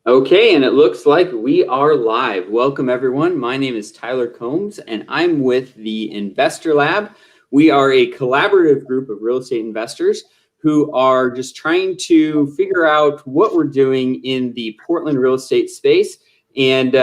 Okay, and it looks like we are live. Welcome, everyone. My name is Tyler Combs, and I'm with the Investor Lab. We are a collaborative group of real estate investors who are just trying to figure out what we're doing in the Portland real estate space and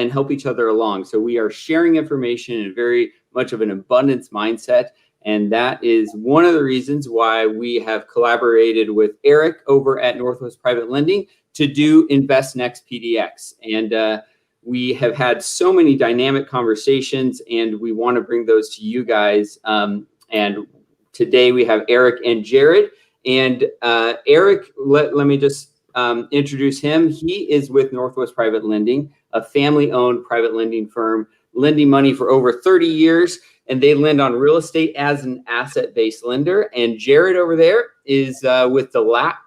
help each other along. So we are sharing information in very much of an abundance mindset. And that is one of the reasons why we have collaborated with Eric over at Northwest Private Lending to do Invest Next PDX. And we have had so many dynamic conversations, and we want to bring those to you guys. And today we have Eric and Jared. And Eric, let me just introduce him. He is with Northwest Private Lending, a family-owned private lending firm, lending money for over 30 years. And they lend on real estate as an asset-based lender. And Jared over there is with the LAP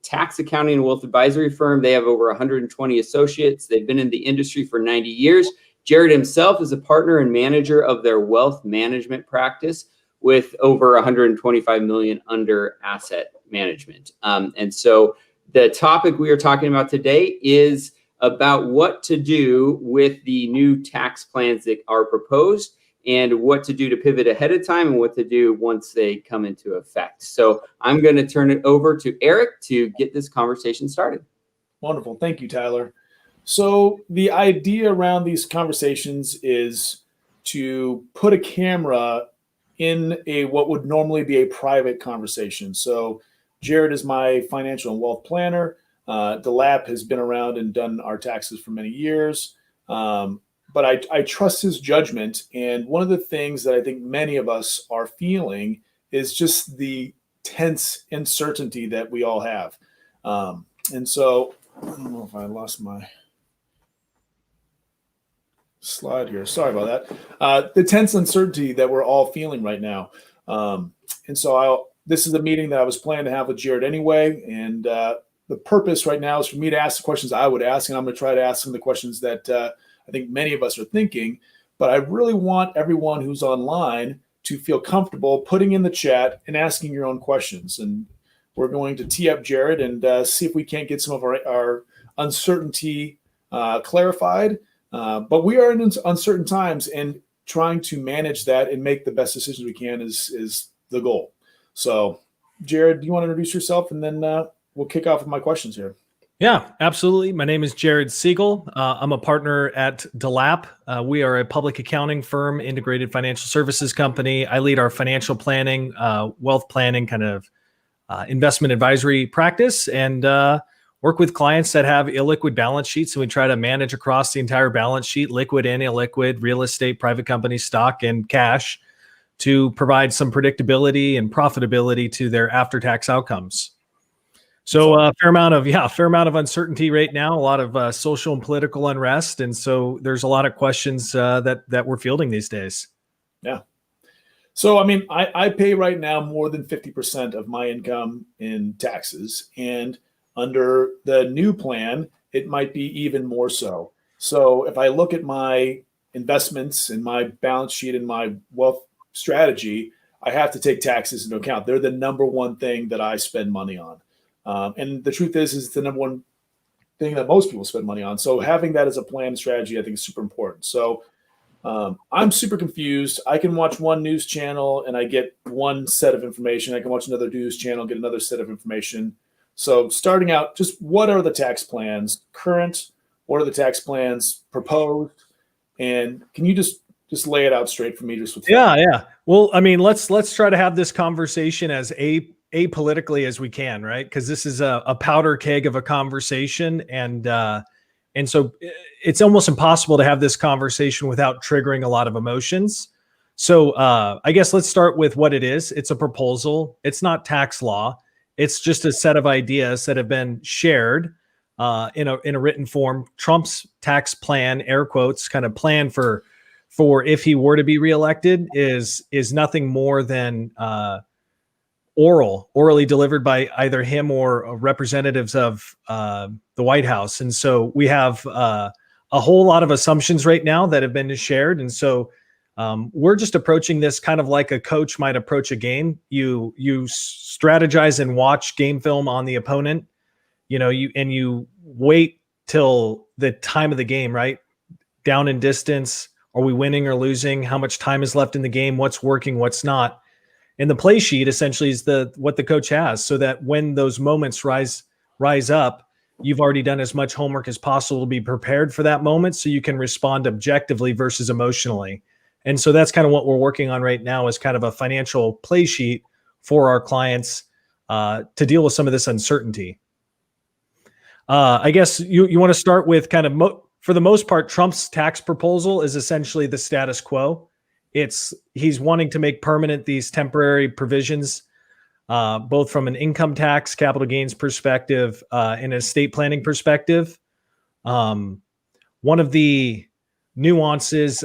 tax accounting and wealth advisory firm. They have over 120 associates. They've been in the industry for 90 years. Jared himself is a partner and manager of their wealth management practice with over 125 million under asset management. And so the topic we are talking about today is about what to do with the new tax plans that are proposed, and what to do to pivot ahead of time and what to do once they come into effect. So I'm going to turn it over to Eric to get this conversation started. Wonderful. Thank you, Tyler. So the idea around these conversations is to put a camera in what would normally be a private conversation. So Jared is my financial and wealth planner. DeLapp has been around and done our taxes for many years. But I trust his judgment. And one of the things that I think many of us are feeling is just the tense uncertainty that we all have. And so I don't know if I lost my slide here. Sorry about that. The tense uncertainty that we're all feeling right now. And so this is a meeting that I was planning to have with Jared anyway. And the purpose right now is for me to ask the questions I would ask. And I'm going to try to ask some of the questions that I think many of us are thinking, but I really want everyone who's online to feel comfortable putting in the chat and asking your own questions. And we're going to tee up Jared and see if we can't get some of our uncertainty clarified. But we are in uncertain times, and trying to manage that and make the best decisions we can is the goal. So, Jared, do you want to introduce yourself, and then we'll kick off with my questions here? Yeah, absolutely. My name is Jared Siegel. I'm a partner at DeLapp. We are a public accounting firm, integrated financial services company. I lead our financial planning, wealth planning, kind of investment advisory practice, and work with clients that have illiquid balance sheets. And we try to manage across the entire balance sheet, liquid and illiquid, real estate, private company, stock, and cash, to provide some predictability and profitability to their after-tax outcomes. So a fair amount of uncertainty right now, a lot of social and political unrest. And so there's a lot of questions that we're fielding these days. Yeah. So, I mean, I pay right now more than 50% of my income in taxes. And under the new plan, it might be even more so. So if I look at my investments and my balance sheet and my wealth strategy, I have to take taxes into account. They're the number one thing that I spend money on. And the truth is it's the number one thing that most people spend money on. So having that as a plan strategy, I think, is super important. So I'm super confused. I can watch one news channel and I get one set of information. I can watch another news channel, get another set of information. So starting out, just what are the tax plans current? What are the tax plans proposed? And can you just lay it out straight for me? Just with Yeah. Well, I mean, let's try to have this conversation as apolitically as we can, right? Because this is a powder keg of a conversation, and so it's almost impossible to have this conversation without triggering a lot of emotions. So I guess let's start with what it is. It's a proposal. It's not tax law. It's just a set of ideas that have been shared in a written form. Trump's tax plan, air quotes, kind of plan for if he were to be reelected is nothing more than orally delivered by either him or representatives of the White House. And so we have a whole lot of assumptions right now that have been shared. And so we're just approaching this kind of like a coach might approach a game. You strategize and watch game film on the opponent, you wait till the time of the game, right? Down in distance. Are we winning or losing? How much time is left in the game? What's working? What's not? And the play sheet essentially is what the coach has, so that when those moments rise up, you've already done as much homework as possible to be prepared for that moment, so you can respond objectively versus emotionally. And so that's kind of what we're working on right now, is kind of a financial play sheet for our clients to deal with some of this uncertainty. I guess you want to start with kind of for the most part, Trump's tax proposal is essentially the status quo. He's wanting to make permanent these temporary provisions, both from an income tax, capital gains perspective, and an estate planning perspective. One of the nuances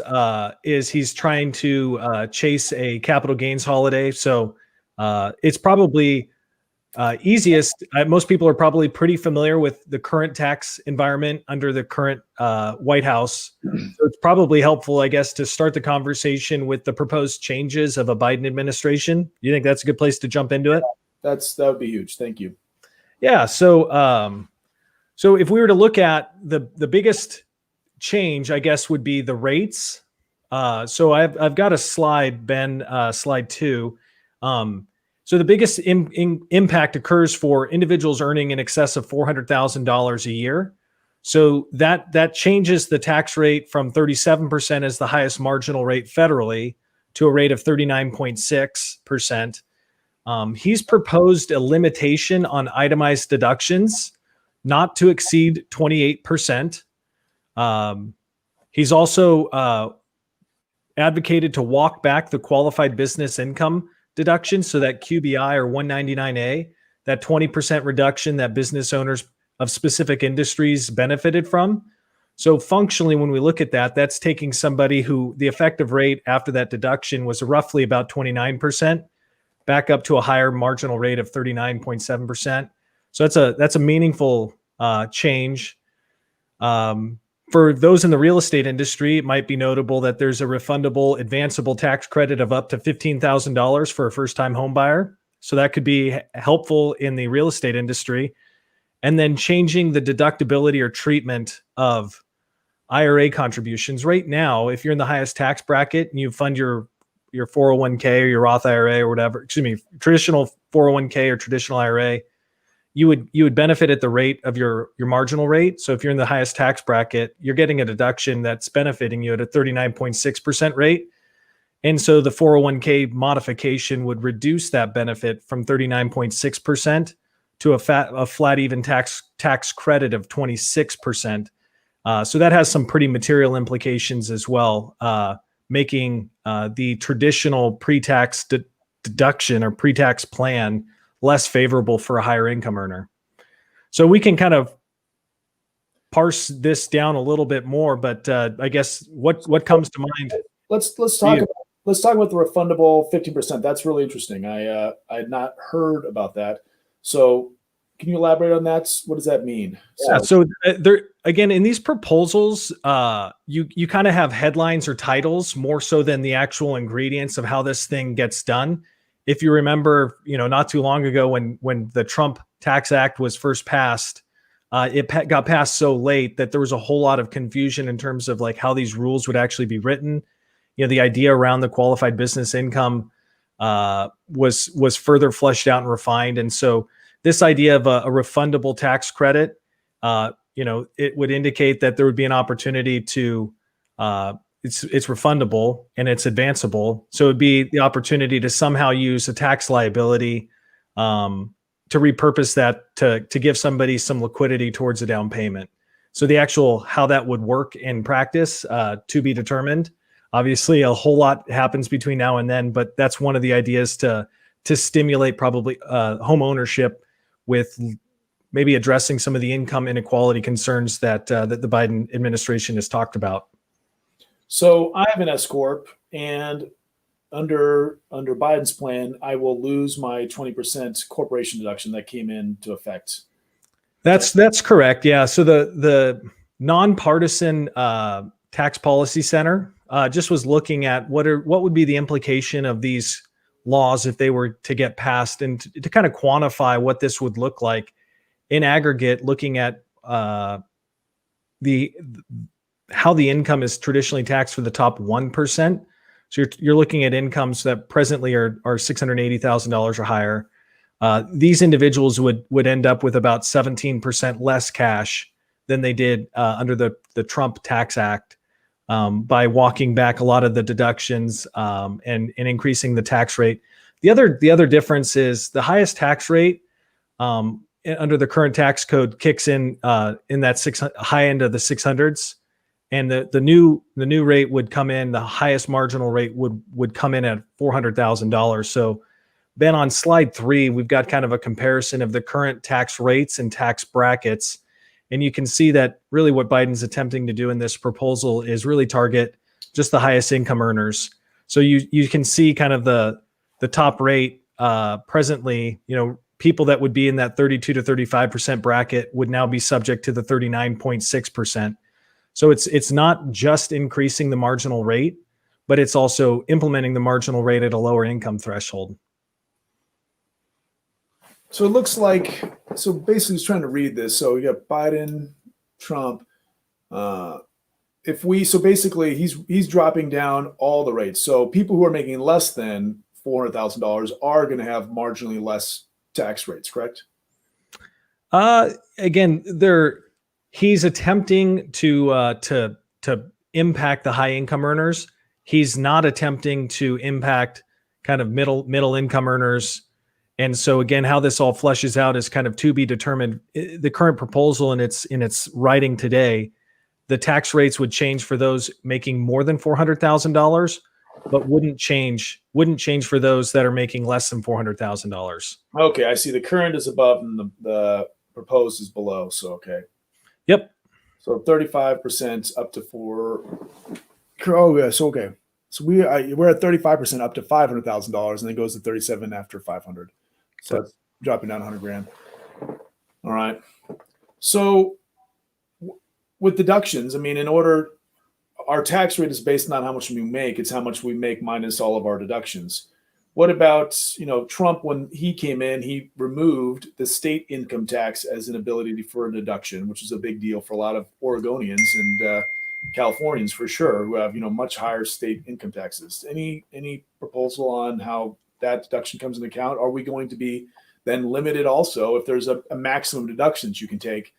is he's trying to chase a capital gains holiday. So it's probably easiest. Most people are probably pretty familiar with the current tax environment under the current White House. So it's probably helpful, I guess, to start the conversation with the proposed changes of a Biden administration. You think that's a good place to jump into it? That would be huge. Thank you. Yeah. So if we were to look at the biggest change, I guess, would be the rates. So I've got a slide, Ben, slide 2. So the biggest impact occurs for individuals earning in excess of $400,000 a year. So that changes the tax rate from 37% as the highest marginal rate federally to a rate of 39.6%. He's proposed a limitation on itemized deductions not to exceed 28%. He's also advocated to walk back the qualified business income deduction, so that QBI or 199A, that 20% reduction that business owners of specific industries benefited from. So functionally, when we look at that, that's taking somebody who the effective rate after that deduction was roughly about 29%, back up to a higher marginal rate of 39.7%. So that's a meaningful change. For those in the real estate industry, it might be notable that there's a refundable advanceable tax credit of up to $15,000 for a first-time home buyer. So that could be helpful in the real estate industry. And then changing the deductibility or treatment of IRA contributions. Right now, if you're in the highest tax bracket and you fund your 401k or your Roth IRA or whatever, traditional 401k or traditional IRA, you would benefit at the rate of your marginal rate. So if you're in the highest tax bracket, you're getting a deduction that's benefiting you at a 39.6% rate. And so the 401k modification would reduce that benefit from 39.6% to a flat even tax credit of 26%. So that has some pretty material implications as well, making the traditional pre-tax deduction or pre-tax plan less favorable for a higher income earner. So we can kind of parse this down a little bit more, but I guess what comes to mind? Let's talk about the refundable 15%. That's really interesting. I had not heard about that. So can you elaborate on that? What does that mean? So there again, in these proposals, you kind of have headlines or titles more so than the actual ingredients of how this thing gets done. If you remember, not too long ago when the Trump Tax Act was first passed, it got passed so late that there was a whole lot of confusion in terms of like how these rules would actually be written. The idea around the qualified business income was further fleshed out and refined. And so this idea of a refundable tax credit, it would indicate that there would be an opportunity to it's refundable and it's advanceable. So it'd be the opportunity to somehow use a tax liability to repurpose that to give somebody some liquidity towards a down payment. So the actual how that would work in practice to be determined. Obviously, a whole lot happens between now and then, but that's one of the ideas to stimulate probably home ownership with maybe addressing some of the income inequality concerns that the Biden administration has talked about. So I have an S corp, and under Biden's plan, I will lose my 20% corporation deduction that came into effect. That's correct. Yeah. So the nonpartisan tax policy center just was looking at what would be the implication of these laws if they were to get passed, and to kind of quantify what this would look like in aggregate, looking at the how the income is traditionally taxed for the top 1%. So you're looking at incomes that presently are $680,000 or higher. These individuals would end up with about 17% less cash than they did under the Trump Tax Act by walking back a lot of the deductions and increasing the tax rate. The other difference is the highest tax rate under the current tax code kicks in that high end of the 600s. And the new rate would come in, the highest marginal rate would come in at $400,000. So Ben, on slide 3, we've got kind of a comparison of the current tax rates and tax brackets. And you can see that really what Biden's attempting to do in this proposal is really target just the highest income earners. So you can see kind of the top rate presently, people that would be in that 32 to 35% bracket would now be subject to the 39.6%. So it's not just increasing the marginal rate, but it's also implementing the marginal rate at a lower income threshold. So it looks like, so basically he's trying to read this. So you got Biden, Trump. So basically he's dropping down all the rates. So people who are making less than $400,000 are going to have marginally less tax rates, correct? Again, he's attempting to impact the high income earners. He's not attempting to impact kind of middle income earners. And so again, how this all fleshes out is kind of to be determined. The current proposal in its writing today, the tax rates would change for those making more than $400,000, but wouldn't change for those that are making less than $400,000. Okay, I see. The current is above and the proposed is below. So okay. Yep. So 35% up to 4. Oh yes. Okay. So we're at 35% up to $500,000, and then goes to 37 after 500. So that's dropping down 100 grand. All right. So with deductions, I mean, our tax rate is based not on how much we make; it's how much we make minus all of our deductions. What about, Trump, when he came in, he removed the state income tax as an ability for a deduction, which is a big deal for a lot of Oregonians and Californians for sure, who have, much higher state income taxes. Any proposal on how that deduction comes into account? Are we going to be then limited also if there's a maximum deductions you can take?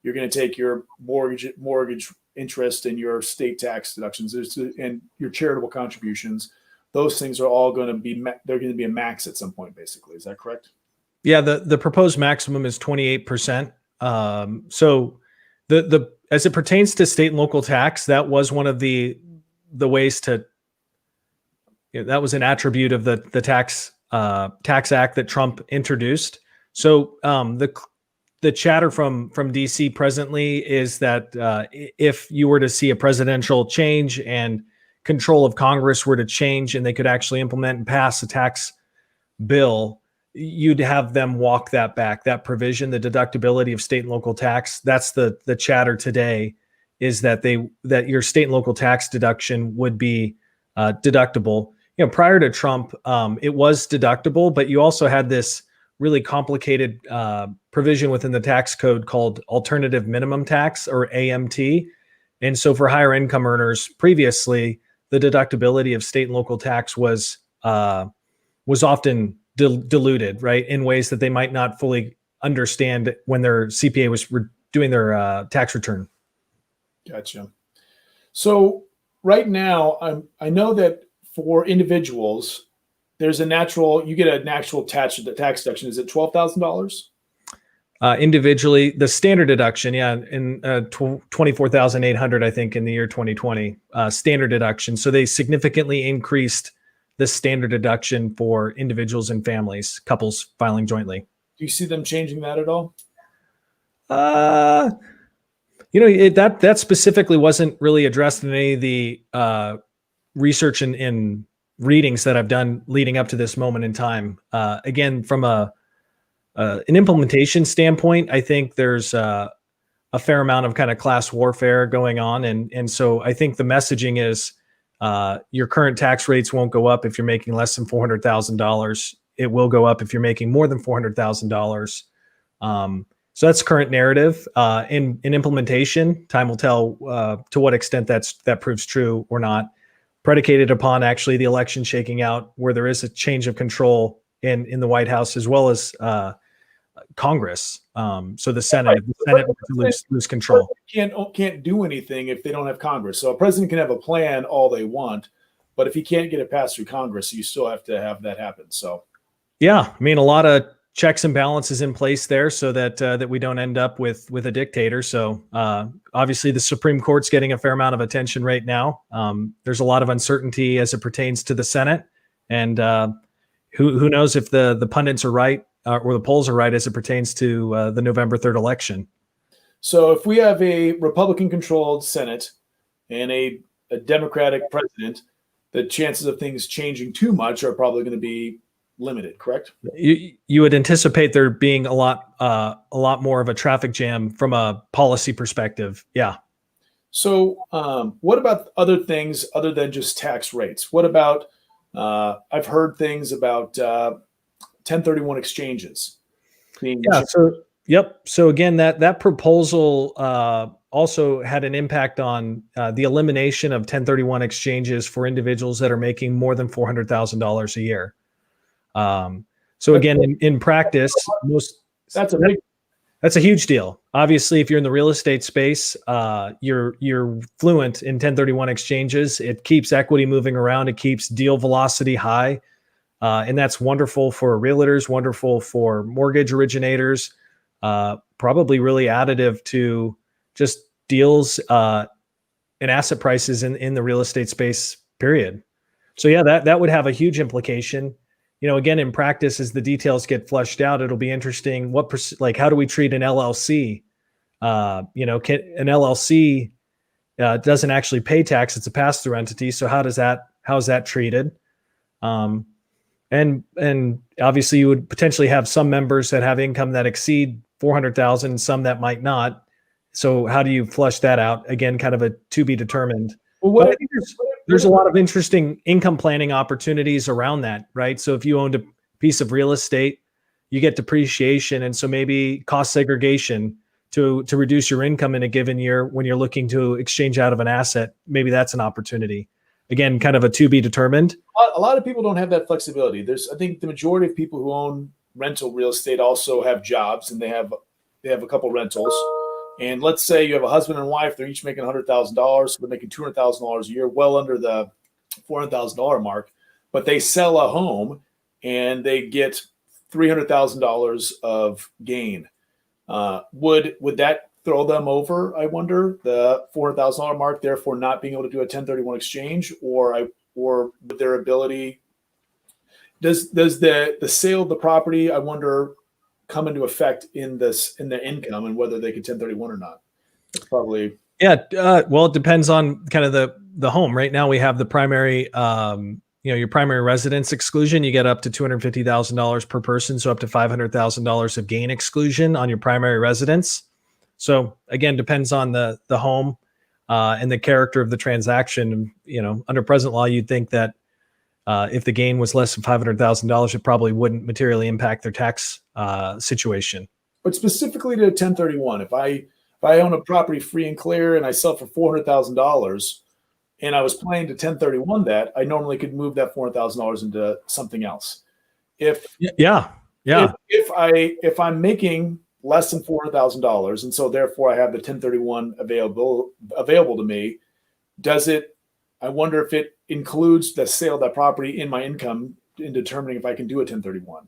You're going to take your mortgage interest and your state tax deductions and your charitable contributions. Those things are all going to be, they're going to be a max at some point, basically. Is that correct? Yeah, the proposed maximum is 28%. So the as it pertains to state and local tax, that was one of the ways to, that was an attribute of the tax act that Trump introduced. So the chatter from DC presently is that if you were to see a presidential change and control of Congress were to change and they could actually implement and pass a tax bill, you'd have them walk that back, that provision, the deductibility of state and local tax. That's the chatter today, is that your state and local tax deduction would be deductible. Prior to Trump, it was deductible, but you also had this really complicated provision within the tax code called alternative minimum tax, or AMT. And so for higher income earners previously, the deductibility of state and local tax was often diluted, right, in ways that they might not fully understand when their CPA was doing their tax return. Gotcha. So right now, I know that for individuals, you get a natural tax deduction. Is it $12,000? Individually, the standard deduction, in 24,800, I think, in the year 2020, standard deduction. So they significantly increased the standard deduction for individuals and families, couples filing jointly. Do you see them changing that at all? That specifically wasn't really addressed in any of the research and readings that I've done leading up to this moment in time. Again, from an implementation standpoint, I think there's a fair amount of kind of class warfare going on. And so I think the messaging is your current tax rates won't go up if you're making less than $400,000. It will go up if you're making more than $400,000. So that's current narrative. In implementation, time will tell to what extent that proves true or not. Predicated upon actually the election shaking out, where there is a change of control in the White House as well as Congress. So the Senate lose control. Can't do anything if they don't have Congress. So a president can have a plan all they want, but if he can't get it passed through Congress, you still have to have that happen. So, yeah, I mean, a lot of checks and balances in place there, so that we don't end up with a dictator. So obviously, the Supreme Court's getting a fair amount of attention right now. There's a lot of uncertainty as it pertains to the Senate, and who knows if the pundits are right or the polls are right as it pertains to the November 3rd election. So if we have a Republican-controlled Senate and a Democratic president, the chances of things changing too much are probably going to be limited, correct? You would anticipate there being a lot more of a traffic jam from a policy perspective. Yeah. So what about other things other than just tax rates? What about, I've heard things about 1031 exchanges. Yeah. So again, that proposal also had an impact on the elimination of 1031 exchanges for individuals that are making more than $400,000 a year. So again, in practice, that's a huge deal. Obviously, if you're in the real estate space, you're fluent in 1031 exchanges. It keeps equity moving around. It keeps deal velocity high. And that's wonderful for realtors, wonderful for mortgage originators, probably really additive to just deals and asset prices in the real estate space, period. So yeah, that would have a huge implication. Again, in practice, as the details get fleshed out, it'll be interesting. How do we treat an LLC? An LLC doesn't actually pay tax; it's a pass-through entity. So how is that treated? And obviously, you would potentially have some members that have income that exceed 400,000, some that might not. So how do you flush that out? Again, kind of a to be determined. Well, there's a lot of interesting income planning opportunities around that, right? So if you owned a piece of real estate, you get depreciation. And so maybe cost segregation to reduce your income in a given year when you're looking to exchange out of an asset. Maybe that's an opportunity. Again, kind of a to be determined. A lot of people don't have that flexibility. I think the majority of people who own rental real estate also have jobs and they have a couple rentals. And let's say you have a husband and wife, they're each making $100,000. So they're making $200,000 a year, well under the $400,000 mark, but they sell a home and they get $300,000 of gain. Would that throw them over, I wonder, the $400,000 mark, therefore not being able to do a 1031 exchange, or their ability? Does the sale of the property, I wonder, come into effect in their income and whether they can 1031 or not? It's probably well, it depends on kind of the home. Right now, we have the primary your primary residence exclusion. You get up to $250,000 per person, so up to $500,000 of gain exclusion on your primary residence. So again, depends on the home and the character of the transaction. Under present law, you'd think that if the gain was less than $500,000, it probably wouldn't materially impact their tax situation. But specifically to 1031, if I own a property free and clear and I sell for $400,000 and I was planning to 1031 that, I normally could move that $400,000 into something else. If I'm making less than $400,000 and so therefore I have the 1031 available to me, I wonder if it includes the sale of that property in my income in determining if I can do a 1031.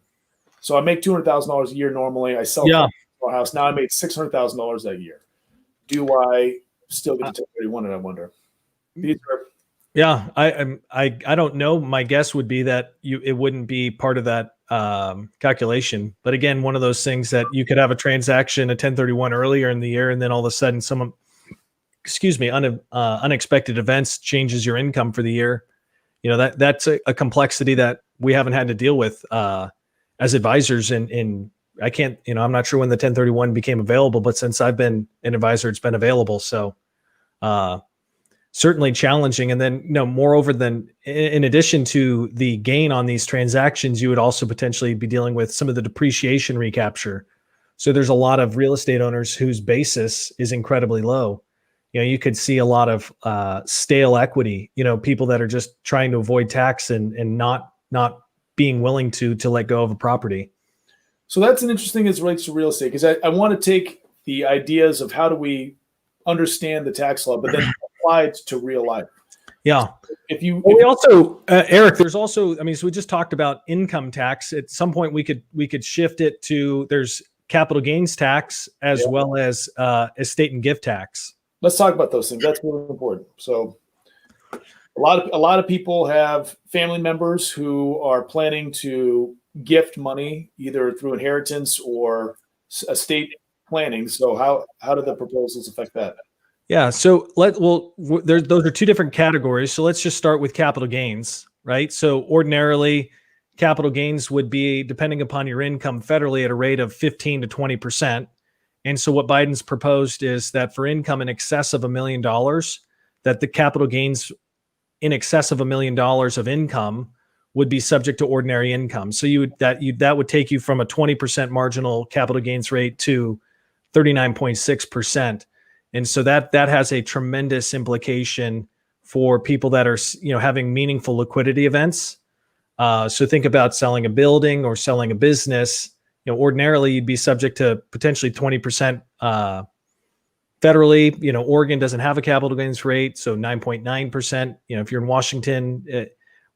So I make $200,000 a year normally. I sell a house. Now I made $600,000 that year. Do I still get to 1031? And I wonder. I don't know. My guess would be that it wouldn't be part of that calculation. But again, one of those things that you could have a transaction, a 1031 earlier in the year, and then all of a sudden unexpected events changes your income for the year. That's a complexity that we haven't had to deal with as advisors. And I can't, I'm not sure when the 1031 became available, but since I've been an advisor, it's been available. So certainly challenging. And then, moreover than in addition to the gain on these transactions, you would also potentially be dealing with some of the depreciation recapture. So there's a lot of real estate owners whose basis is incredibly low. You could see a lot of stale equity, people that are just trying to avoid tax and not being willing to let go of a property. So that's an interesting as it relates to real estate, because I want to take the ideas of how do we understand the tax law, but then apply it to real life. Yeah. We also, Eric, there's also, so we just talked about income tax. At some point we could shift it to, there's capital gains tax as well as estate and gift tax. Let's talk about those things. That's really important. So a lot of people have family members who are planning to gift money either through inheritance or estate planning. So how do the proposals affect that? Yeah. So those are two different categories. So let's just start with capital gains, right? So ordinarily, capital gains would be, depending upon your income federally, at a rate of 15 to 20%. And so what Biden's proposed is that for income in excess of $1 million, that the capital gains in excess of $1 million of income would be subject to ordinary income. So that would take you from a 20% marginal capital gains rate to 39.6%. And so that has a tremendous implication for people that are, having meaningful liquidity events. So think about selling a building or selling a business. Ordinarily you'd be subject to potentially 20% federally. Oregon doesn't have a capital gains rate, so 9.9%. If you're in Washington,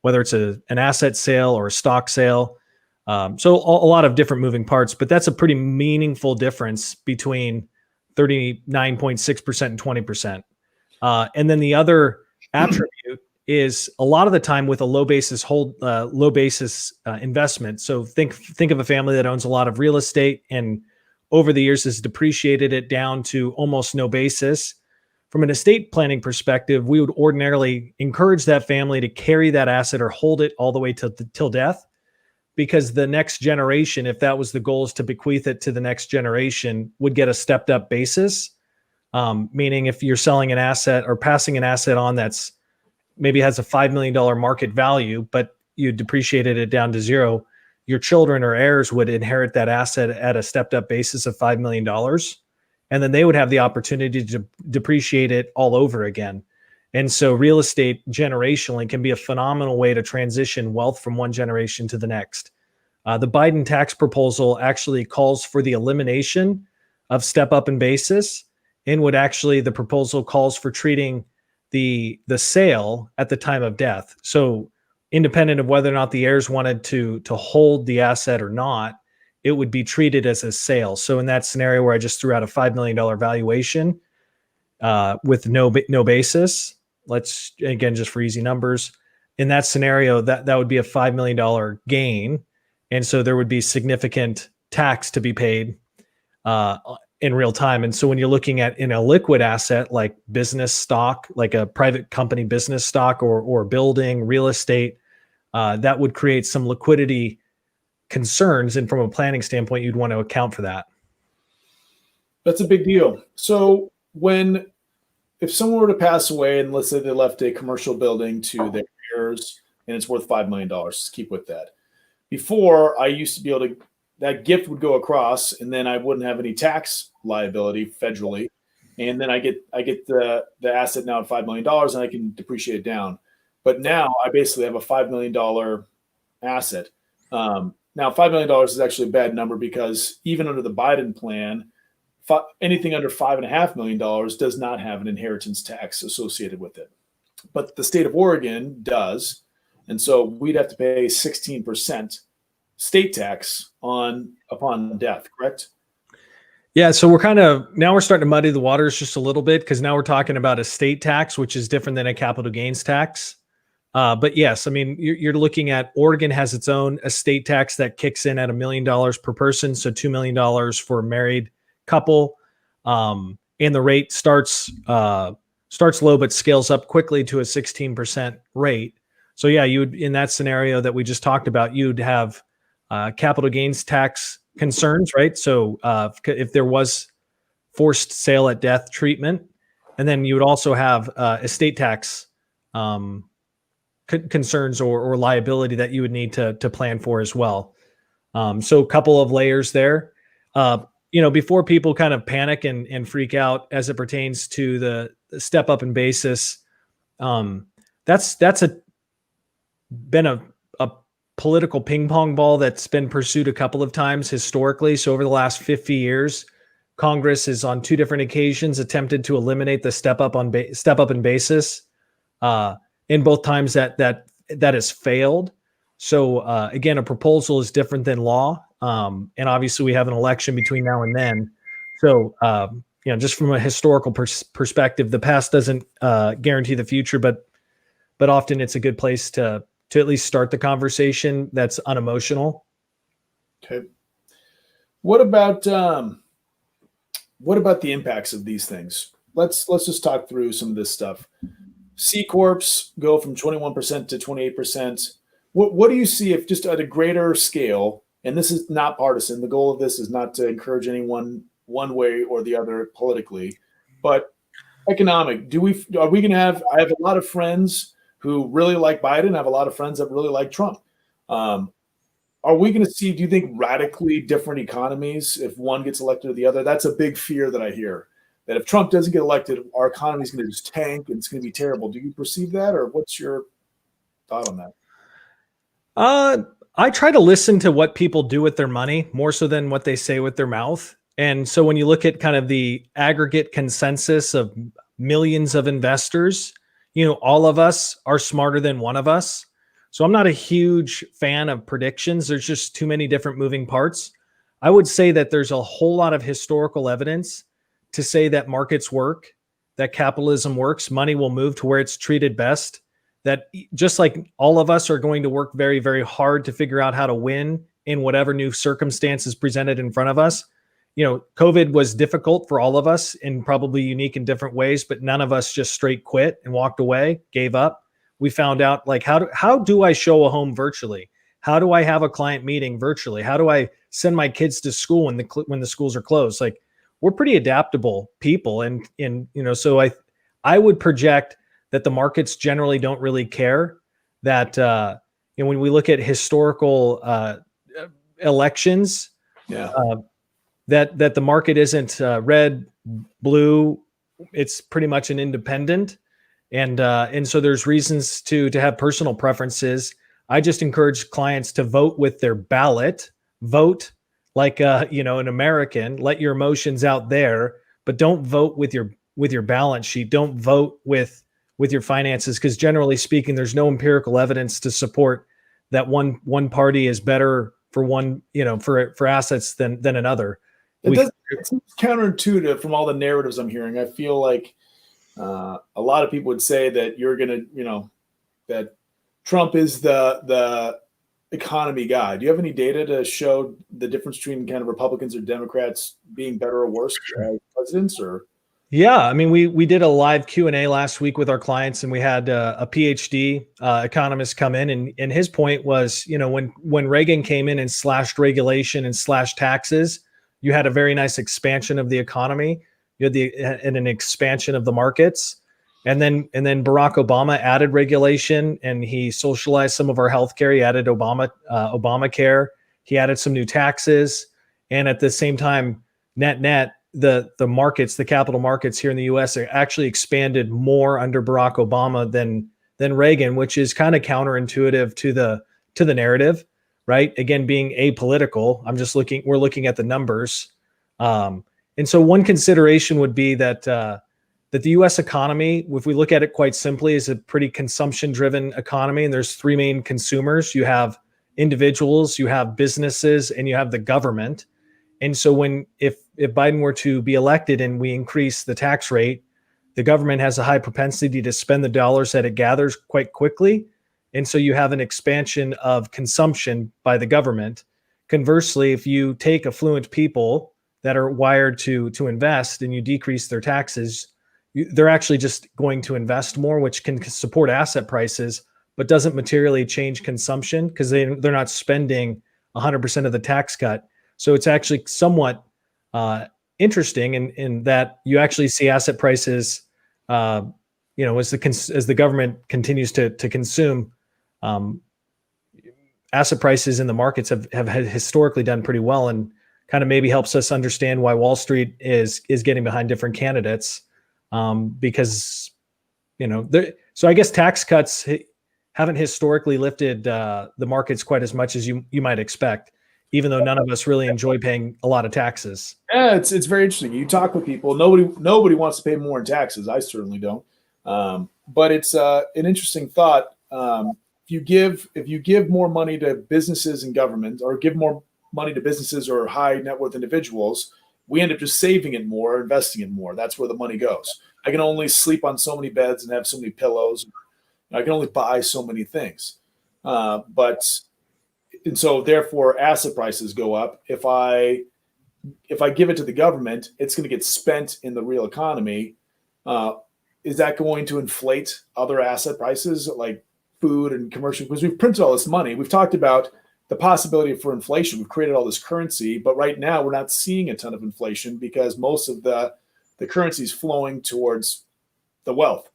whether it's an asset sale or a stock sale, so a lot of different moving parts. But that's a pretty meaningful difference between 39.6% and 20%. And then the other attribute is a lot of the time with a low basis investment. So think of a family that owns a lot of real estate and over the years has depreciated it down to almost no basis. From an estate planning perspective, we would ordinarily encourage that family to carry that asset or hold it all the way till death, because the next generation, if that was the goal, is to bequeath it to the next generation, would get a stepped up basis. Meaning if you're selling an asset or passing an asset on that's maybe has a $5 million market value, but you depreciated it down to zero, your children or heirs would inherit that asset at a stepped up basis of $5 million. And then they would have the opportunity to depreciate it all over again. And so real estate generationally can be a phenomenal way to transition wealth from one generation to the next. The Biden tax proposal actually calls for the elimination of step up in basis, and the proposal calls for treating the sale at the time of death. So independent of whether or not the heirs wanted to hold the asset or not, it would be treated as a sale. So in that scenario where I just threw out a $5 million valuation with no basis, let's, again, just for easy numbers, in that scenario, that would be a $5 million gain. And so there would be significant tax to be paid in real time. And so when you're looking at in a liquid asset like business stock, like a private company business stock or building, real estate, that would create some liquidity concerns. And from a planning standpoint, you'd want to account for that. That's a big deal. So if someone were to pass away and let's say they left a commercial building to their heirs and it's worth $5 million, just keep with that. Before, I used to be able to, that gift would go across and then I wouldn't have any tax liability federally. And then I get the asset now at $5 million and I can depreciate it down. But now I basically have a $5 million asset. Now, $5 million is actually a bad number because even under the Biden plan, anything under $5.5 million does not have an inheritance tax associated with it. But the state of Oregon does. And so we'd have to pay 16% state tax upon death, correct? Yeah. So we're starting to muddy the waters just a little bit because now we're talking about estate tax, which is different than a capital gains tax. But yes, I mean, you're looking at Oregon has its own estate tax that kicks in at $1 million per person. So $2 million for a married couple. And the rate starts low, but scales up quickly to a 16% rate. So yeah, in that scenario that we just talked about, you'd have capital gains tax concerns, right? So if there was forced sale at death treatment, and then you would also have estate tax concerns or liability that you would need to plan for as well. So a couple of layers there. before people kind of panic and freak out as it pertains to the step up in basis, that's been a political ping pong ball that's been pursued a couple of times historically. So over the last 50 years, Congress has on two different occasions attempted to eliminate the step up in basis. In both times that has failed. So again, a proposal is different than law, and obviously we have an election between now and then. So just from a historical perspective, the past doesn't guarantee the future, but often it's a good place to at least start the conversation that's unemotional. Okay. What about the impacts of these things? Let's just talk through some of this stuff. C corps go from 21% to 28%. What do you see if just at a greater scale, and this is not partisan, the goal of this is not to encourage anyone one way or the other politically, but economic, are we going to have, I have a lot of friends who really like Biden. I have a lot of friends that really like Trump. Are we going to see, do you think, radically different economies if one gets elected or the other? That's a big fear that I hear, that if Trump doesn't get elected, our economy is going to just tank and it's going to be terrible. Do you perceive that, or what's your thought on that? I try to listen to what people do with their money more so than what they say with their mouth. And so when you look at kind of the aggregate consensus of millions of investors, all of us are smarter than one of us. So I'm not a huge fan of predictions. There's just too many different moving parts. I would say that there's a whole lot of historical evidence to say that markets work, that capitalism works, money will move to where it's treated best, that just like all of us are going to work very, very hard to figure out how to win in whatever new circumstances presented in front of us. COVID was difficult for all of us and probably unique in different ways, but none of us just straight quit and walked away, gave up. We found out how do I show a home virtually? How do I have a client meeting virtually? How do I send my kids to school when the schools are closed? Like, we're pretty adaptable people. And so I would project that the markets generally don't really care, that, when we look at historical elections, that the market isn't red, blue, it's pretty much an independent. And so there's reasons to have personal preferences. I just encourage clients to vote with their ballot, vote like an American, let your emotions out there, but don't vote with your balance sheet. Don't vote with your finances, because generally speaking, there's no empirical evidence to support that one party is better for one, for assets than another. It's counterintuitive from all the narratives I'm hearing. I feel like a lot of people would say that you're going to, that Trump is the economy guy. Do you have any data to show the difference between kind of Republicans or Democrats being better or worse as presidents? Or yeah, I mean, we did a live Q&A last week with our clients, and we had a PhD economist come in, and his point was, when Reagan came in and slashed regulation and slashed taxes, you had a very nice expansion of the economy. You had an expansion of the markets. And then Barack Obama added regulation, and he socialized some of our healthcare. He added Obamacare. He added some new taxes. And at the same time, net, the markets, the capital markets here in the US are actually expanded more under Barack Obama than Reagan, which is kind of counterintuitive to the narrative, right? Again, being apolitical, we're looking at the numbers. And so one consideration would be that the U.S. economy, if we look at it quite simply, is a pretty consumption-driven economy. And there's three main consumers. You have individuals, you have businesses, and you have the government. And so if Biden were to be elected and we increase the tax rate, the government has a high propensity to spend the dollars that it gathers quite quickly. And so you have an expansion of consumption by the government. Conversely, if you take affluent people that are wired to invest and you decrease their taxes, they're actually just going to invest more, which can support asset prices, but doesn't materially change consumption because they're not spending 100% of the tax cut. So it's actually somewhat interesting in that you actually see asset prices, as the government continues to consume. Asset prices in the markets have historically done pretty well. And kind of maybe helps us understand why Wall Street is getting behind different candidates, because so I guess tax cuts haven't historically lifted the markets quite as much as you might expect, even though none of us really enjoy paying a lot of taxes. Yeah, it's very interesting. You talk with people, nobody wants to pay more in taxes. I certainly don't. But it's an interesting thought. If you give more money to businesses and government, or give more money to businesses or high net worth individuals, we end up just saving it more, investing it more. That's where the money goes. I can only sleep on so many beds and have so many pillows. I can only buy so many things. And so therefore asset prices go up. If I give it to the government, it's going to get spent in the real economy. Is that going to inflate other asset prices like food and commercial? Because we've printed all this money. We've talked about the possibility for inflation. We've created all this currency, but right now we're not seeing a ton of inflation because most of the currency is flowing towards the wealth.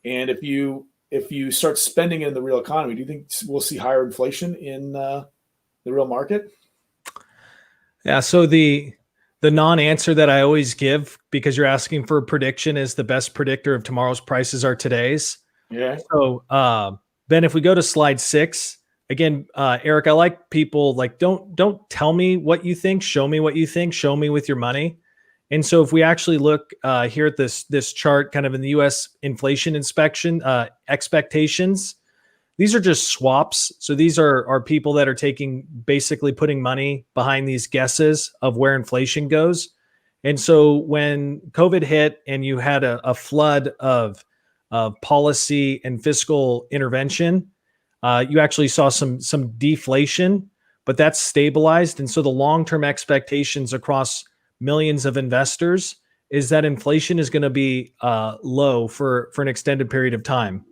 And if you start spending it in the real economy, do you think we'll see higher inflation in the real market? Yeah. So the non-answer that I always give, because you're asking for a prediction, is the best predictor of tomorrow's prices are today's. Yeah. So Ben, if we go to slide 6 again, Eric, I like people like, don't tell me what you think. Show me what you think. Show me with your money. And so if we actually look here at this chart, kind of in the U.S. inflation inspection expectations, these are just swaps. So these are people that are basically putting money behind these guesses of where inflation goes. And so when COVID hit and you had a flood of policy and fiscal intervention, you actually saw some deflation, but that's stabilized. And so the long-term expectations across millions of investors is that inflation is going to be low for an extended period of time.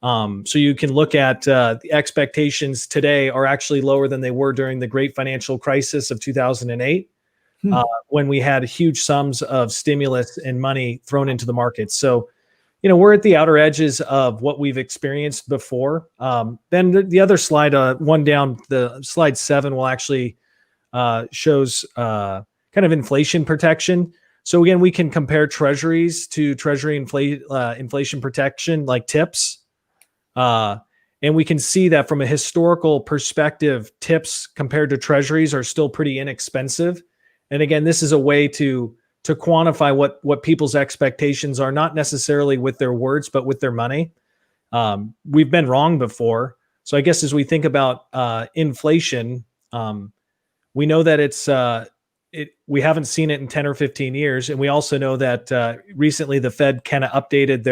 So you can look at the expectations today are actually lower than they were during the great financial crisis of 2008, when we had huge sums of stimulus and money thrown into the market. So, we're at the outer edges of what we've experienced before. Then the other slide, one down, the slide 7 will actually shows kind of inflation protection. So again, we can compare treasuries to treasury inflation protection like TIPS. And we can see that from a historical perspective, TIPS compared to treasuries are still pretty inexpensive. And again, this is a way to quantify what people's expectations are, not necessarily with their words, but with their money. We've been wrong before. So I guess as we think about inflation, we know that we haven't seen it in 10 or 15 years. And we also know that recently the Fed kind of updated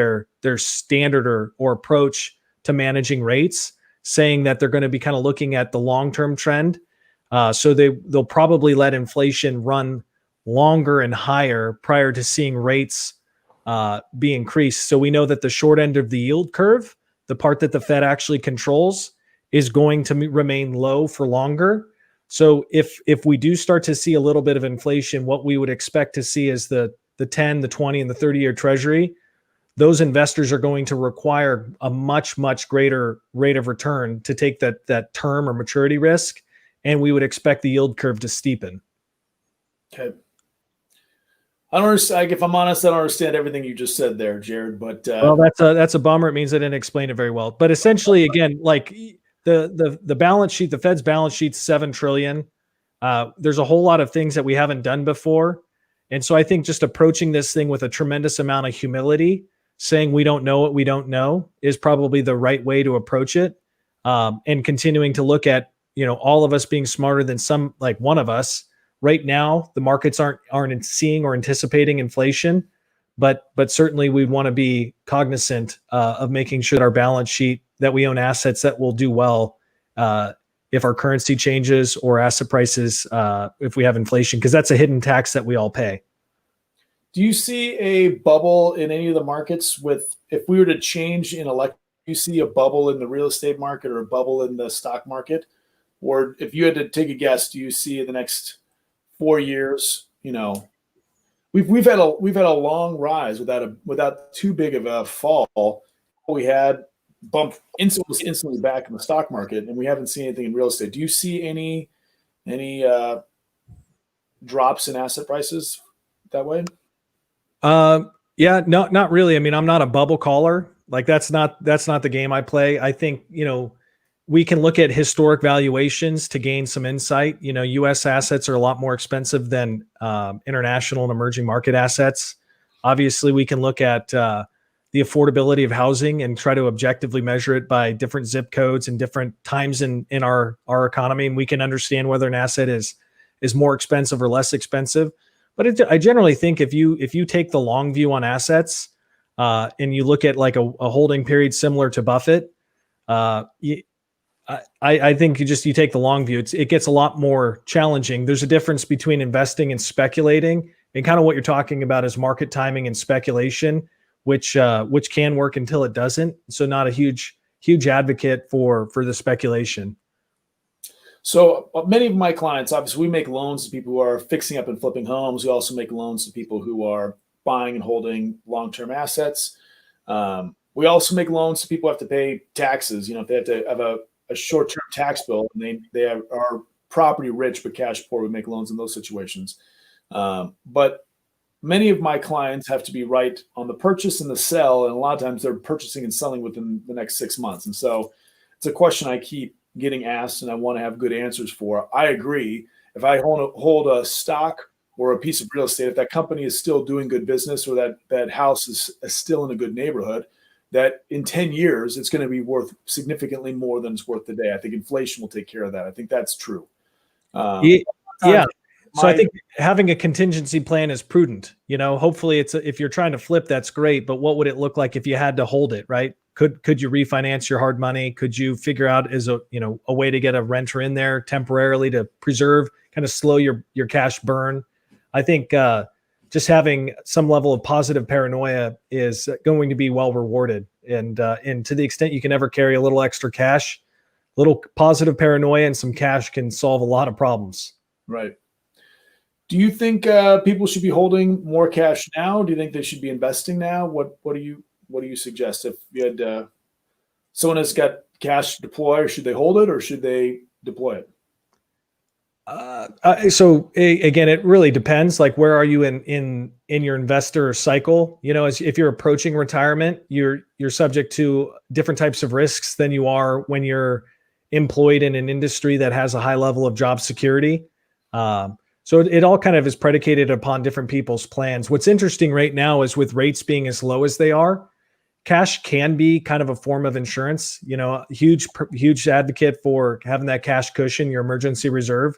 their standard or approach to managing rates, saying that they're going to be kind of looking at the long-term trend. So they'll probably let inflation run longer and higher prior to seeing rates be increased. So we know that the short end of the yield curve, the part that the Fed actually controls, is going to remain low for longer. So if we do start to see a little bit of inflation, what we would expect to see is the 10, the 20, and the 30-year treasury. Those investors are going to require a much, much greater rate of return to take that term or maturity risk. And we would expect the yield curve to steepen. Okay. I don't understand. If I'm honest, I don't understand everything you just said there, Jared. But well, that's a bummer. It means I didn't explain it very well. But essentially, again, like the balance sheet, the Fed's balance sheet's $7 trillion. There's a whole lot of things that we haven't done before, and so I think just approaching this thing with a tremendous amount of humility, saying we don't know what we don't know, is probably the right way to approach it, and continuing to look at all of us being smarter than one of us. Right now, the markets aren't seeing or anticipating inflation, but certainly we want to be cognizant of making sure that our balance sheet, that we own assets that will do well if our currency changes or asset prices, if we have inflation, because that's a hidden tax that we all pay. Do you see a bubble in any of the markets if we were to change in do you see a bubble in the real estate market or a bubble in the stock market? Or if you had to take a guess, do you see in the next 4 years, we've had a long rise without too big of a fall. We had bump instantly back in the stock market, and we haven't seen anything in real estate. Do you see any drops in asset prices that way? Yeah, no, not really. I mean, I'm not a bubble caller. Like that's not the game I play. I think, we can look at historic valuations to gain some insight. US assets are a lot more expensive than international and emerging market assets. Obviously, we can look at the affordability of housing and try to objectively measure it by different zip codes and different times in our economy. And we can understand whether an asset is more expensive or less expensive. But I generally think if you take the long view on assets and you look at like a holding period similar to Buffett, I think you take the long view. It gets a lot more challenging. There's a difference between investing and speculating, and kind of what you're talking about is market timing and speculation, which can work until it doesn't. So not a huge advocate for the speculation. So many of my clients, obviously, we make loans to people who are fixing up and flipping homes. We also make loans to people who are buying and holding long-term assets. We also make loans to people who have to pay taxes. If they have to have a short-term tax bill and they are property rich but cash poor, we make loans in those situations. But many of my clients have to be right on the purchase and the sell, and a lot of times they're purchasing and selling within the next 6 months. And so it's a question I keep getting asked and I want to have good answers for. I agree. If I hold a stock or a piece of real estate, if that company is still doing good business or that house is still in a good neighborhood, that in 10 years, it's going to be worth significantly more than it's worth today. I think inflation will take care of that. I think that's true. Yeah. So I think having a contingency plan is prudent. Hopefully if you're trying to flip, that's great. But what would it look like if you had to hold it, right? Could you refinance your hard money? Could you figure out as a way to get a renter in there temporarily to preserve, kind of slow your cash burn? I think just having some level of positive paranoia is going to be well rewarded. And to the extent you can ever carry a little extra cash, little positive paranoia and some cash can solve a lot of problems. Right. Do you think people should be holding more cash now? Do you think they should be investing now? What do you suggest? If you had someone has got cash to deploy, should they hold it or should they deploy it? Again, it really depends. Like, where are you in your investor cycle? If you're approaching retirement, you're subject to different types of risks than you are when you're employed in an industry that has a high level of job security. So it all kind of is predicated upon different people's plans. What's interesting right now is with rates being as low as they are, cash can be kind of a form of insurance. Huge advocate for having that cash cushion, your emergency reserve.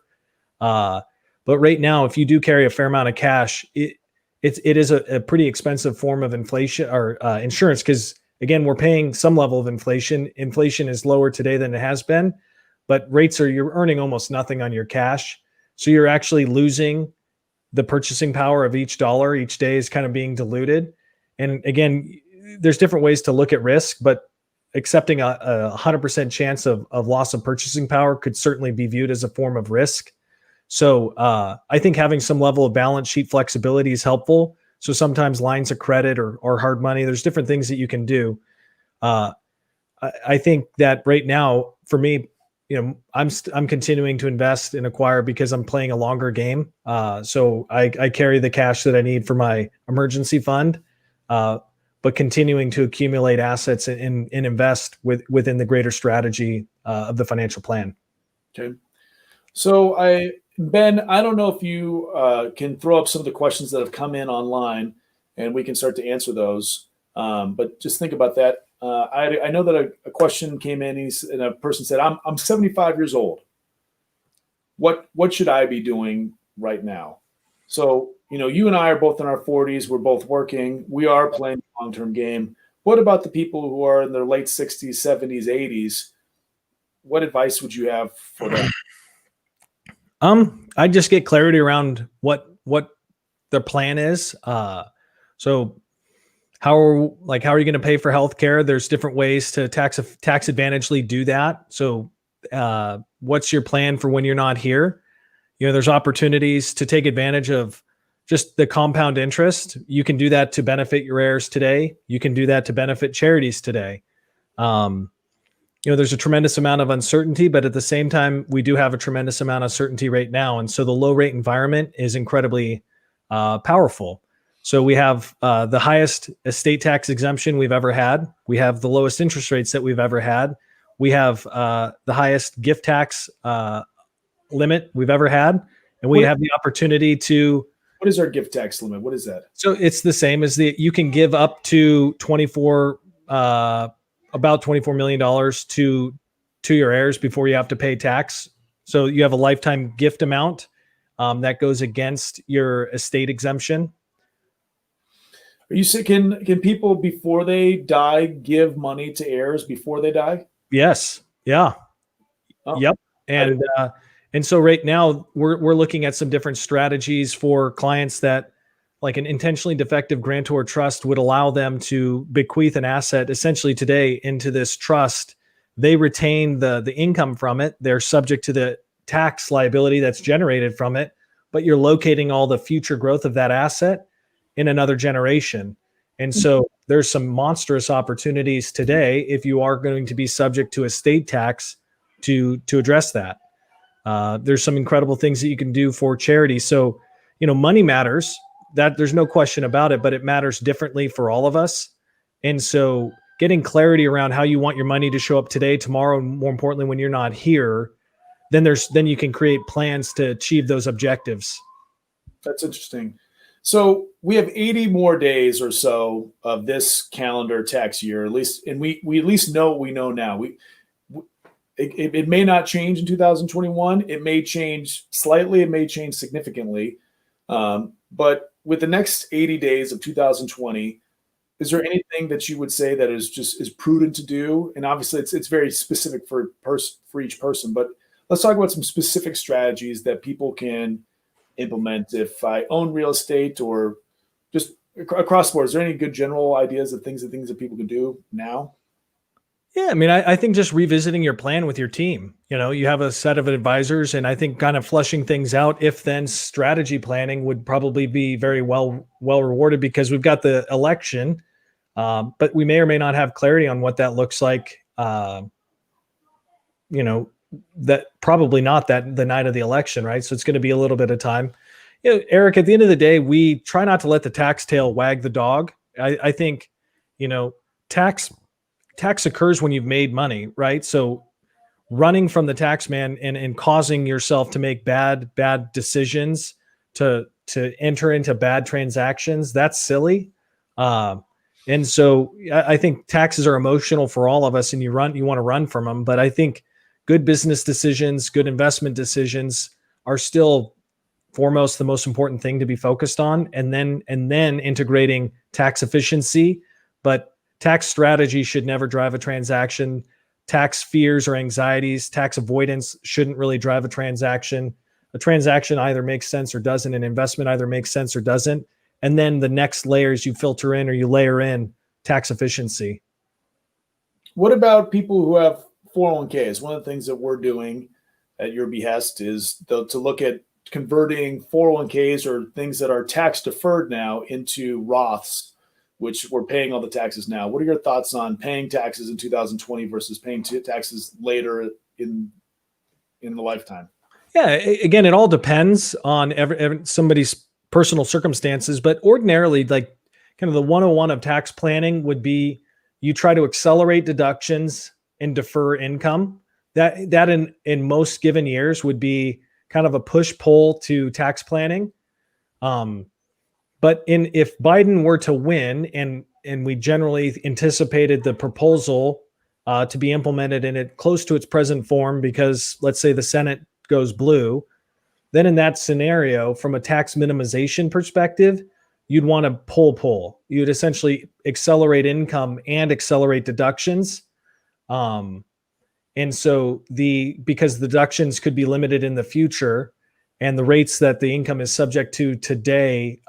But right now, if you do carry a fair amount of cash, it is a pretty expensive form of inflation or insurance, because again, we're paying some level of inflation. Inflation is lower today than it has been, but you're earning almost nothing on your cash. So you're actually losing the purchasing power of each dollar. Each day is kind of being diluted. And again, there's different ways to look at risk, but accepting a 100% chance of loss of purchasing power could certainly be viewed as a form of risk. So I think having some level of balance sheet flexibility is helpful. So sometimes lines of credit or hard money, there's different things that you can do. I think that right now, for me, I'm continuing to invest and acquire because I'm playing a longer game. So I carry the cash that I need for my emergency fund, but continuing to accumulate assets and invest within the greater strategy of the financial plan. Okay. So Ben, I don't know if you can throw up some of the questions that have come in online and we can start to answer those. But just think about that. I know that a question came in and a person said, I'm 75 years old. What should I be doing right now? So, you and I are both in our 40s. We're both working. We are playing the long-term game. What about the people who are in their late 60s, 70s, 80s? What advice would you have for them? I just get clarity around what their plan is. So how are you going to pay for healthcare? There's different ways to tax advantagely do that. So what's your plan for when you're not here? There's opportunities to take advantage of just the compound interest. You can do that to benefit your heirs today. You can do that to benefit charities today. there's a tremendous amount of uncertainty, but at the same time, we do have a tremendous amount of certainty right now. And so the low rate environment is incredibly powerful. So we have the highest estate tax exemption we've ever had. We have the lowest interest rates that we've ever had. We have the highest gift tax limit we've ever had. And we have the opportunity to. What is our gift tax limit? What is that? So it's the same as you can give up to about $24 million to your heirs before you have to pay tax. So you have a lifetime gift amount that goes against your estate exemption. Are you saying can people before they die give money to heirs before they die? Yes. Yeah. Oh. Yep. And so right now we're looking at some different strategies for clients that, like an intentionally defective grantor trust would allow them to bequeath an asset essentially today into this trust. They retain the income from it. They're subject to the tax liability that's generated from it, but you're locating all the future growth of that asset in another generation. And so there's some monstrous opportunities today if you are going to be subject to estate tax to address that. There's some incredible things that you can do for charity. So, money matters. That there's no question about it, but it matters differently for all of us. And so getting clarity around how you want your money to show up today, tomorrow, and more importantly, when you're not here, then you can create plans to achieve those objectives. That's interesting. So we have 80 more days or so of this calendar tax year, at least, and we at least know what we know now. It may not change in 2021. It may change slightly. It may change significantly. But with the next 80 days of 2020, is there anything that you would say that is prudent to do? And obviously, it's very specific for each person. But let's talk about some specific strategies that people can implement if I own real estate or just across the board. Is there any good general ideas of things that people can do now? Yeah, I mean, I think just revisiting your plan with your team. You have a set of advisors, and I think kind of flushing things out, if then strategy planning would probably be very well rewarded, because we've got the election, but we may or may not have clarity on what that looks like. That probably not the night of the election, right? So it's going to be a little bit of time. Eric, at the end of the day, we try not to let the tax tail wag the dog. I think, tax occurs when you've made money, right? So running from the tax man and causing yourself to make bad decisions, to enter into bad transactions, that's silly. And so I think taxes are emotional for all of us, and you want to run from them. But I think good business decisions, good investment decisions are still foremost the most important thing to be focused on. And then integrating tax efficiency, but tax strategy should never drive a transaction. Tax fears or anxieties, tax avoidance shouldn't really drive a transaction. A transaction either makes sense or doesn't. An investment either makes sense or doesn't. And then the next layers you filter in or you layer in tax efficiency. What about people who have 401ks? One of the things that we're doing at your behest is to look at converting 401ks or things that are tax deferred now into Roths, which we're paying all the taxes now. What are your thoughts on paying taxes in 2020 versus paying taxes later in the lifetime? Yeah, again, it all depends on somebody's personal circumstances, but ordinarily, like kind of the 101 of tax planning would be you try to accelerate deductions and defer income. That in most given years would be kind of a push-pull to tax planning. But if Biden were to win, and we generally anticipated the proposal to be implemented in it close to its present form, because let's say the Senate goes blue, then in that scenario, from a tax minimization perspective, you'd want to pull. You'd essentially accelerate income and accelerate deductions. And so because the deductions could be limited in the future, and the rates that the income is subject to today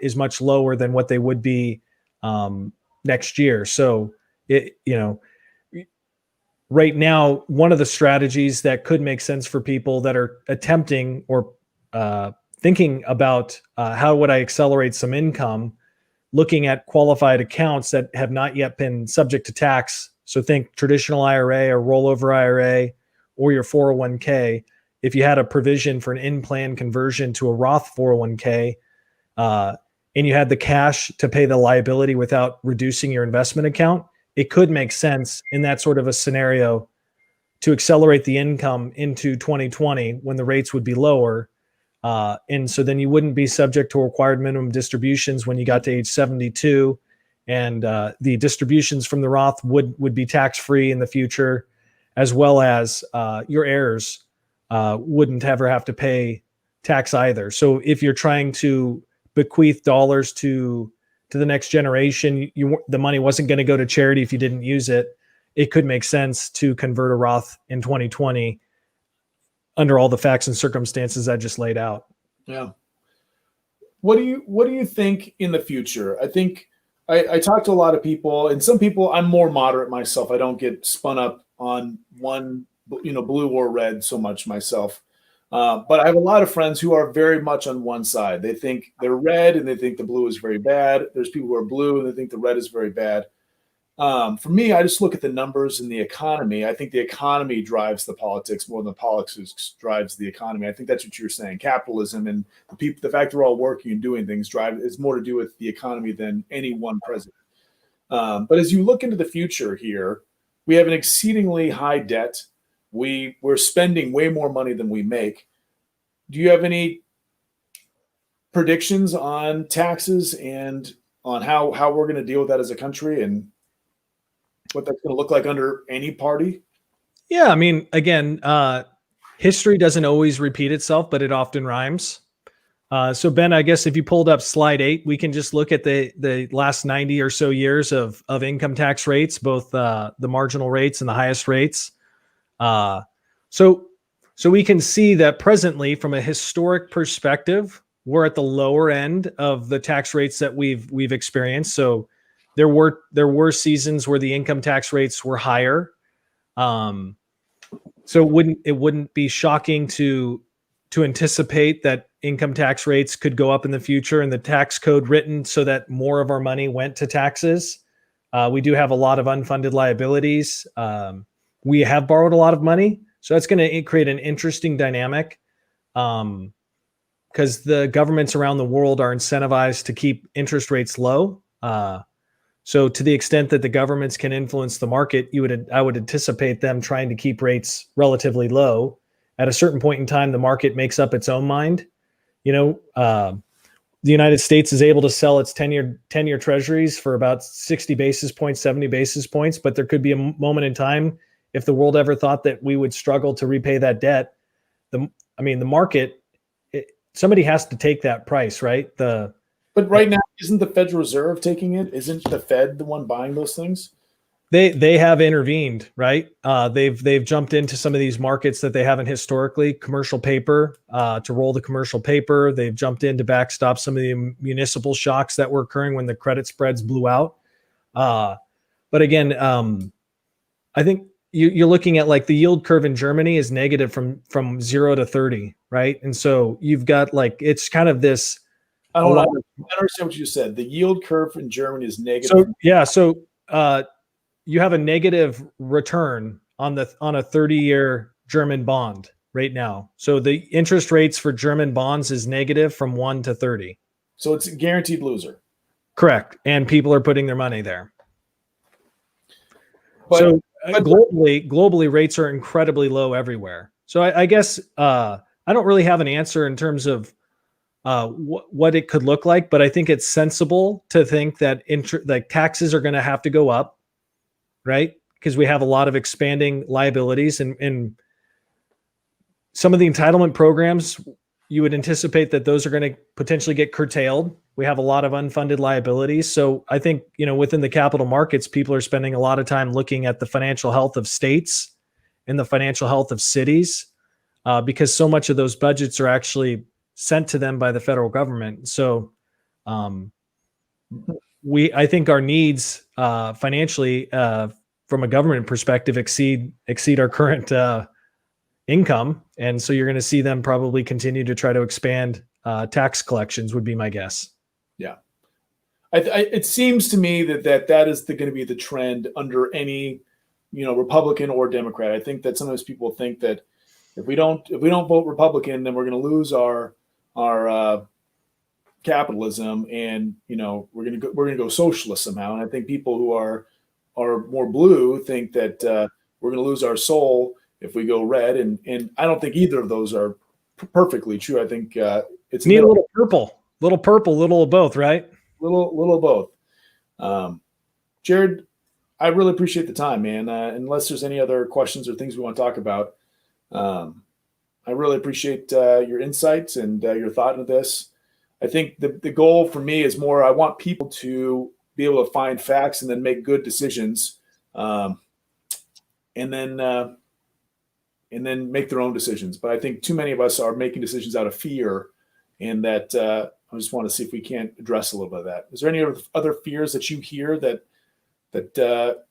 is much lower than what they would be next year. So right now, one of the strategies that could make sense for people that are attempting or thinking about how would I accelerate some income, looking at qualified accounts that have not yet been subject to tax So think traditional IRA or rollover IRA or your 401k. If you had a provision for an in-plan conversion to a Roth 401k, and you had the cash to pay the liability without reducing your investment account, it could make sense in that sort of a scenario to accelerate the income into 2020 when the rates would be lower. And so then you wouldn't be subject to required minimum distributions when you got to age 72. And the distributions from the Roth would be tax-free in the future, as well as your heirs wouldn't ever have to pay tax either. So if you're trying to bequeath dollars to the next generation, the money wasn't going to go to charity if you didn't use it. It could make sense to convert a Roth in 2020 under all the facts and circumstances I just laid out. Yeah. What do you think in the future? I think I talk to a lot of people, and some people, I'm more moderate myself. I don't get spun up on one, blue or red so much myself. But I have a lot of friends who are very much on one side. They think they're red and they think the blue is very bad. There's people who are blue and they think the red is very bad. For me, I just look at the numbers and the economy. I think the economy drives the politics more than the politics drives the economy. I think that's what you're saying. Capitalism and the fact they're all working and doing things is more to do with the economy than any one president. But as you look into the future here, we have an exceedingly high debt. We're spending way more money than we make. Do you have any predictions on taxes and on how we're going to deal with that as a country and what that's going to look like under any party? Yeah, I mean, again, history doesn't always repeat itself, but it often rhymes. So Ben, I guess if you pulled up slide 8, we can just look at the last 90 or so years of income tax rates, both the marginal rates and the highest rates. So we can see that presently, from a historic perspective, we're at the lower end of the tax rates that we've experienced. So there were seasons where the income tax rates were higher. So it wouldn't be shocking to anticipate that income tax rates could go up in the future, and the tax code written so that more of our money went to taxes. We do have a lot of unfunded liabilities. We have borrowed a lot of money, so that's going to create an interesting dynamic, because the governments around the world are incentivized to keep interest rates low. So to the extent that the governments can influence the market, I would anticipate them trying to keep rates relatively low. At a certain point in time, the market makes up its own mind. The United States is able to sell its 10-year treasuries for about 60 basis points, 70 basis points, but there could be a moment in time if the world ever thought that we would struggle to repay that debt. The market, somebody has to take that price, right? But right now, isn't the Federal Reserve taking it? Isn't the Fed the one buying those things? They have intervened, right? They've jumped into some of these markets that they haven't historically. Commercial paper, to roll the commercial paper. They've jumped in to backstop some of the municipal shocks that were occurring when the credit spreads blew out. But again, I think you're looking at, like, the yield curve in Germany is negative from 0 to 30, right? And so you've got, like, it's kind of this. I don't understand what you said. The yield curve in Germany is negative. So yeah, you have a negative return on a 30-year German bond right now. So the interest rates for German bonds is negative from 1 to 30. So it's a guaranteed loser. Correct. And people are putting their money there. But globally rates are incredibly low everywhere. So I guess I don't really have an answer in terms of what it could look like, but I think it's sensible to think that taxes are going to have to go up, right? Because we have a lot of expanding liabilities, and some of the entitlement programs, you would anticipate that those are going to potentially get curtailed. We have a lot of unfunded liabilities. So I think, within the capital markets, people are spending a lot of time looking at the financial health of states and the financial health of cities, because so much of those budgets are actually sent to them by the federal government. So I think our needs financially from a government perspective exceed our current income. And so you're going to see them probably continue to try to expand tax collections, would be my guess. Yeah. It seems to me that is going to be the trend under any Republican or Democrat. I think that sometimes people think that if we don't vote Republican, then we're going to lose our capitalism, and we're going to go socialist somehow. And I think people who are more blue think that we're going to lose our soul if we go red, and I don't think either of those are perfectly true. I think it's need a little purple, little of both, right? Little of both. Jared, I really appreciate the time, man. Unless there's any other questions or things we want to talk about, I really appreciate your insights and your thought into this. I think the goal for me is more, I want people to be able to find facts and then make good decisions, and then make their own decisions. But I think too many of us are making decisions out of fear, and that I just want to see if we can't address a little bit of that. Is there any other fears that you hear that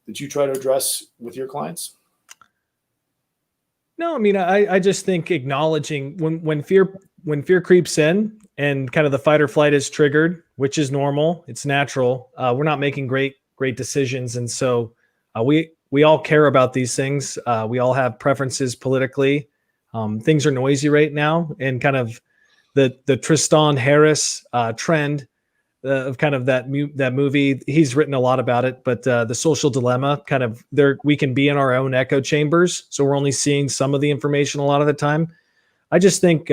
you try to address with your clients? No, I mean, I just think acknowledging when fear creeps in and kind of the fight or flight is triggered, which is normal, it's natural. We're not making great decisions, and so we all care about these things. We all have preferences politically. Things are noisy right now, and kind of the Tristan Harris trend of kind of that movie. He's written a lot about it, but the social dilemma, kind of we can be in our own echo chambers, so we're only seeing some of the information a lot of the time. I just think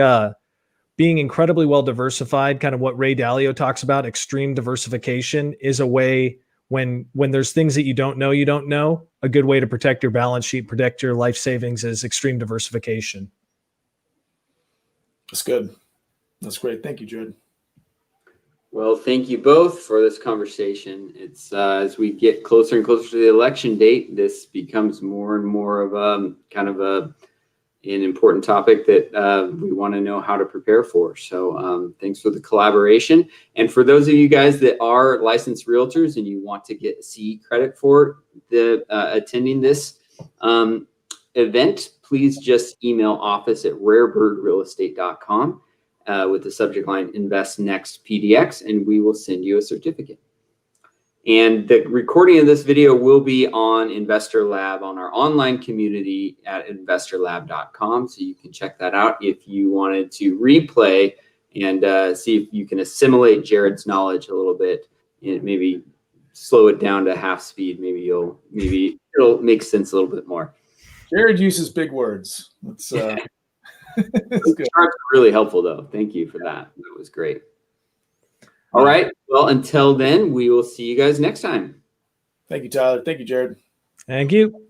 being incredibly well diversified, kind of what Ray Dalio talks about, extreme diversification, is a way when there's things that you don't know, a good way to protect your balance sheet, protect your life savings is extreme diversification. That's good. That's great. Thank you, Jared. Well, thank you both for this conversation. It's as we get closer and closer to the election date, this becomes more and more of an important topic that we want to know how to prepare for. So thanks for the collaboration. And for those of you guys that are licensed realtors and you want to get CE credit for attending this event, please just email office@rarebirdrealestate.com with the subject line Invest Next PDX, and we will send you a certificate. And the recording of this video will be on Investor Lab on our online community at investorlab.com. So you can check that out if you wanted to replay and see if you can assimilate Jared's knowledge a little bit and maybe slow it down to half speed. Maybe it'll make sense a little bit more. Jared uses big words. It's good. Charts are really helpful though. Thank you for that. That was great. All right. Well, until then, we will see you guys next time. Thank you, Tyler. Thank you, Jared. Thank you.